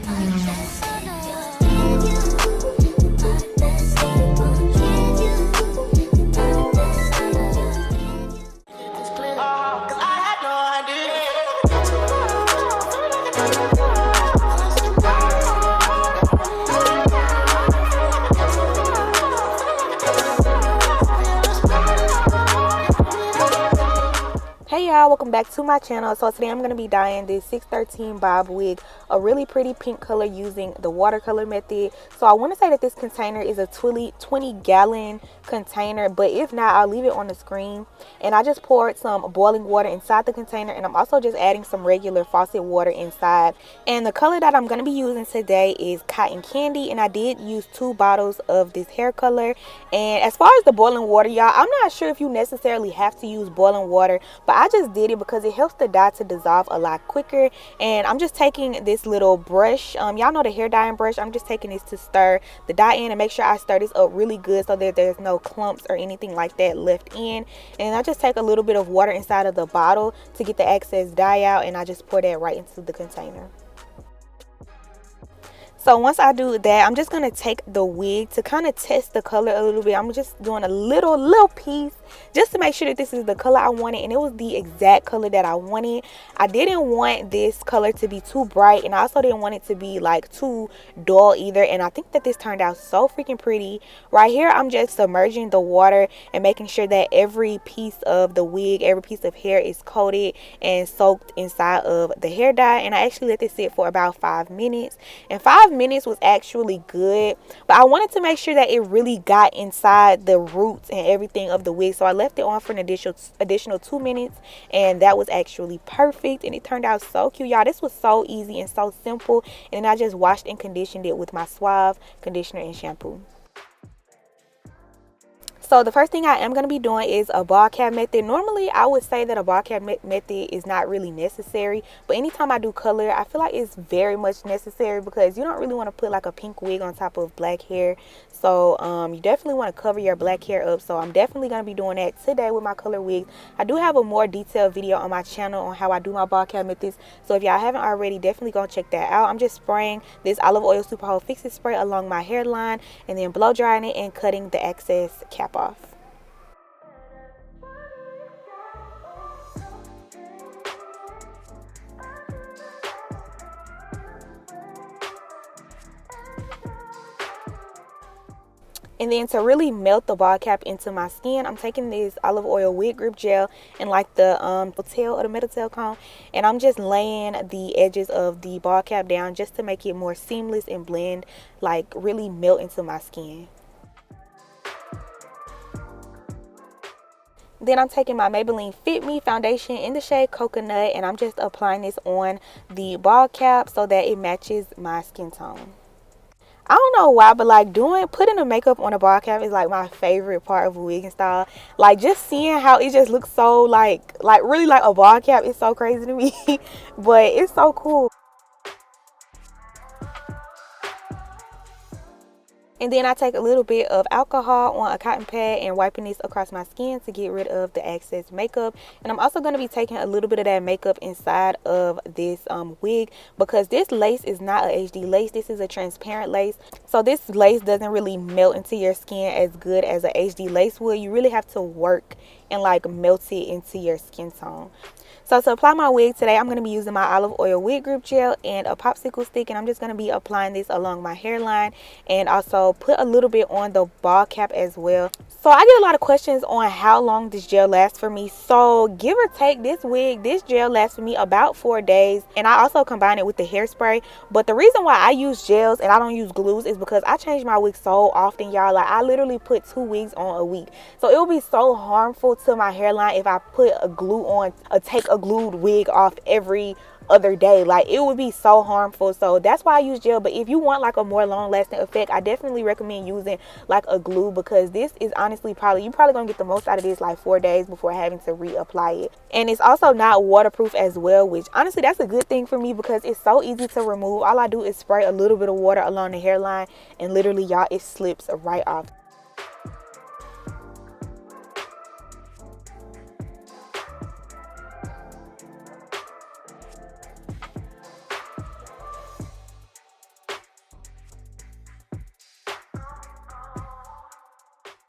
Hey y'all, welcome back to my channel. So today I'm going to be dyeing this 613 Bob Wig, a really pretty pink color using the watercolor method. So I want to say that this container is a 20-gallon container, but if not, I'll leave it on the screen. And I just poured some boiling water inside the container, and I'm also just adding some regular faucet water inside. And the color that I'm going to be using today is Cotton Candy, and I did use 2 bottles of this hair color. And as far as the boiling water, y'all, I'm not sure if you necessarily have to use boiling water, but I just did it because it helps the dye to dissolve a lot quicker. And I'm just taking this little brush, y'all know the hair dyeing brush. I'm just taking this to stir the dye in and make sure I stir this up really good so that there's no clumps or anything like that left in. And I just take a little bit of water inside of the bottle to get the excess dye out, and I just pour that right into the container. So once I do that, I'm just going to take the wig to kind of test the color a little bit. I'm just doing a little piece just to make sure that this is the color I wanted, and it was the exact color that I wanted. I didn't want this color to be too bright, and I also didn't want it to be like too dull either. And I think that this turned out so freaking pretty. Right here, I'm just submerging the water and making sure that every piece of the wig, every piece of hair is coated and soaked inside of the hair dye. And I actually let this sit for about 5 minutes, and 5 minutes was actually good, but I wanted to make sure that it really got inside the roots and everything of the wig, so I left it on for an additional 2 minutes, and that was actually perfect. And it turned out so cute, y'all. This was so easy and so simple. And then I just washed and conditioned it with my Suave conditioner and shampoo. So the first thing I am going to be doing is a ball cap method. Normally, I would say that a ball cap method is not really necessary, but anytime I do color, I feel like it's very much necessary because you don't really want to put like a pink wig on top of black hair. So you definitely want to cover your black hair up. So I'm definitely going to be doing that today with my color wigs. I do have a more detailed video on my channel on how I do my ball cap methods. So if y'all haven't already, definitely go check that out. I'm just spraying this olive oil super hold fix it spray along my hairline and then blow drying it and cutting the excess cap off. And then to really melt the ball cap into my skin, I'm taking this olive oil wig grip gel and like the tail of the metal tail comb, and I'm just laying the edges of the ball cap down just to make it more seamless and blend, like really melt into my skin. Then I'm taking my Maybelline Fit Me Foundation in the shade Coconut, and I'm just applying this on the ball cap so that it matches my skin tone. I don't know why, but like putting the makeup on a ball cap is like my favorite part of a wig and style. Like just seeing how it just looks so like really like a ball cap is so crazy to me. But it's so cool. And then I take a little bit of alcohol on a cotton pad and wiping this across my skin to get rid of the excess makeup. And I'm also going to be taking a little bit of that makeup inside of this wig because this lace is not a HD lace. This is a transparent lace. So this lace doesn't really melt into your skin as good as a HD lace would. You really have to work and like melt it into your skin tone. So to apply my wig today, I'm going to be using my olive oil wig grip gel and a popsicle stick, and I'm just going to be applying this along my hairline and also put a little bit on the ball cap as well. So I get a lot of questions on how long this gel lasts for me. So give or take, this gel lasts for me about 4 days, and I also combine it with the hairspray. But the reason why I use gels and I don't use glues is because I change my wig so often, y'all. Like I literally put 2 wigs on a week, so it would be so harmful to my hairline if I put a glue on or take a glued wig off every other day. Like it would be so harmful. So that's why I use gel. But if you want like a more long lasting effect, I definitely recommend using like a glue, because this is honestly you're probably gonna get the most out of this like 4 days before having to reapply it. And it's also not waterproof as well, which honestly that's a good thing for me because it's so easy to remove. All I do is spray a little bit of water along the hairline and literally, y'all, it slips right off.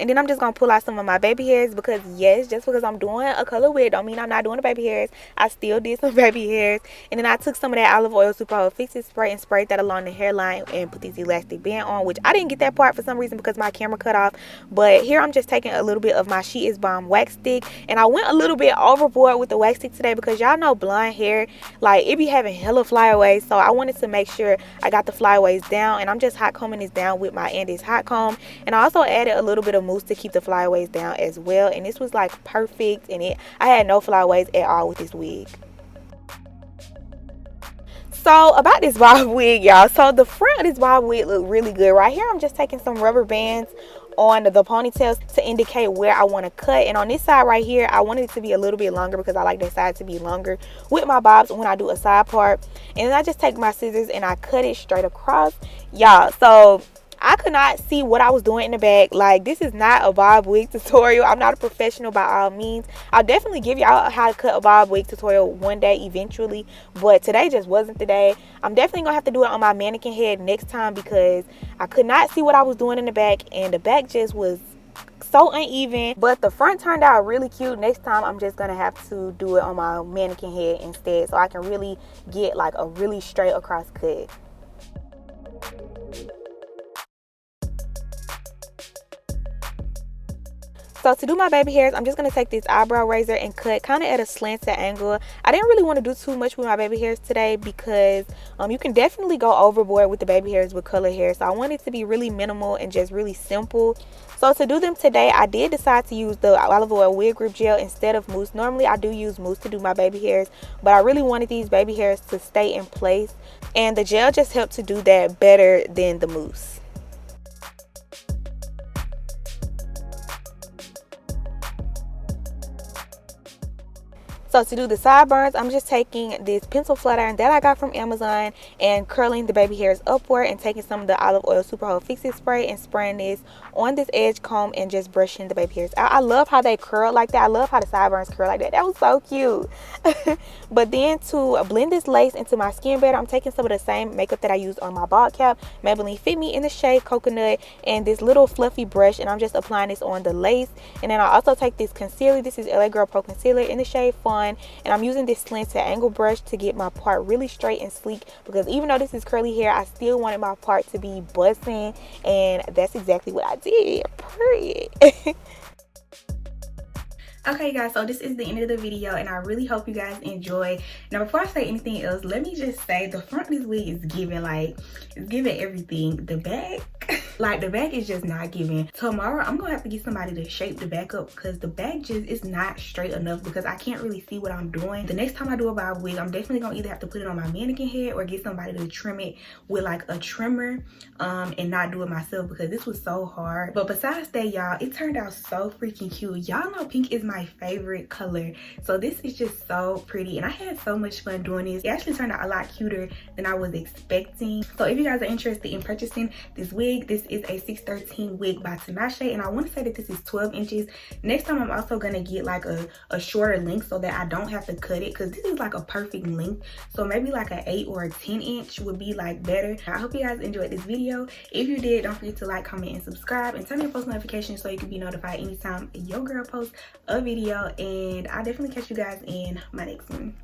And then I'm just gonna pull out some of my baby hairs, because yes, just because I'm doing a color wig don't mean I'm not doing the baby hairs. I still did some baby hairs. And then I took some of that olive oil super hold fix it spray and sprayed that along the hairline and put this elastic band on, which I didn't get that part for some reason because my camera cut off. But here I'm just taking a little bit of my She Is Bomb wax stick, and I went a little bit overboard with the wax stick today because y'all know blonde hair, like, it be having hella flyaways. So I wanted to make sure I got the flyaways down, and I'm just hot combing this down with my Andes hot comb. And I also added a little bit of mousse to keep the flyaways down as well, and this was like perfect. And I had no flyaways at all with this wig. So about this bob wig, y'all, so the front of this bob wig look really good. Right here I'm just taking some rubber bands on the ponytails to indicate where I want to cut, and on this side right here I wanted it to be a little bit longer because I like that side to be longer with my bobs when I do a side part. And then I just take my scissors and I cut it straight across, y'all. So I could not see what I was doing in the back. Like, this is not a bob wig tutorial. I'm not a professional by all means. I'll definitely give y'all how to cut a bob wig tutorial one day eventually, but today just wasn't the day. I'm definitely gonna have to do it on my mannequin head next time because I could not see what I was doing in the back, and the back just was so uneven. But the front turned out really cute. Next time I'm just gonna have to do it on my mannequin head instead, so I can really get like a really straight across cut. So to do my baby hairs, I'm just going to take this eyebrow razor and cut kind of at a slanted angle. I didn't really want to do too much with my baby hairs today because you can definitely go overboard with the baby hairs with color hair. So I want it to be really minimal and just really simple. So to do them today, I did decide to use the olive oil wig grip gel instead of mousse. Normally I do use mousse to do my baby hairs, but I really wanted these baby hairs to stay in place, and the gel just helped to do that better than the mousse. So to do the sideburns, I'm just taking this pencil flat iron that I got from Amazon and curling the baby hairs upward and taking some of the olive oil super hold fix it spray and spraying this on this edge comb and just brushing the baby hairs out. I love how they curl like that. I love how the sideburns curl like that. That was so cute. But then to blend this lace into my skin better, I'm taking some of the same makeup that I used on my bald cap, Maybelline Fit Me in the shade Coconut, and this little fluffy brush, and I'm just applying this on the lace. And then I also take this concealer. This is LA Girl Pro Concealer in the shade Fun, and I'm using this slanted angle brush to get my part really straight and sleek, because even though this is curly hair, I still wanted my part to be busting, and that's exactly what I did. Period. Okay guys, so this is the end of the video, and I really hope you guys enjoy. Now before I say anything else, let me just say the front of this wig is giving, like, it's giving everything. The back, like, the back is just not giving. Tomorrow I'm gonna have to get somebody to shape the back up because the back just is not straight enough, because I can't really see what I'm doing. The next time I do a bob wig, I'm definitely gonna either have to put it on my mannequin head or get somebody to trim it with like a trimmer, and not do it myself because this was so hard. But besides that, y'all, it turned out so freaking cute. Y'all know pink is my favorite color, so this is just so pretty, and I had so much fun doing this. It actually turned out a lot cuter than I was expecting. So if you guys are interested in purchasing this wig, this is a 613 wig by Tinashe, and I want to say that this is 12 inches. Next time I'm also gonna get like a shorter length so that I don't have to cut it, because this is like a perfect length. So maybe like an 8 or a 10 inch would be like better. I hope you guys enjoyed this video. If you did, don't forget to like, comment, and subscribe, and turn on post notifications so you can be notified anytime your girl posts a video. And I'll definitely catch you guys in my next one.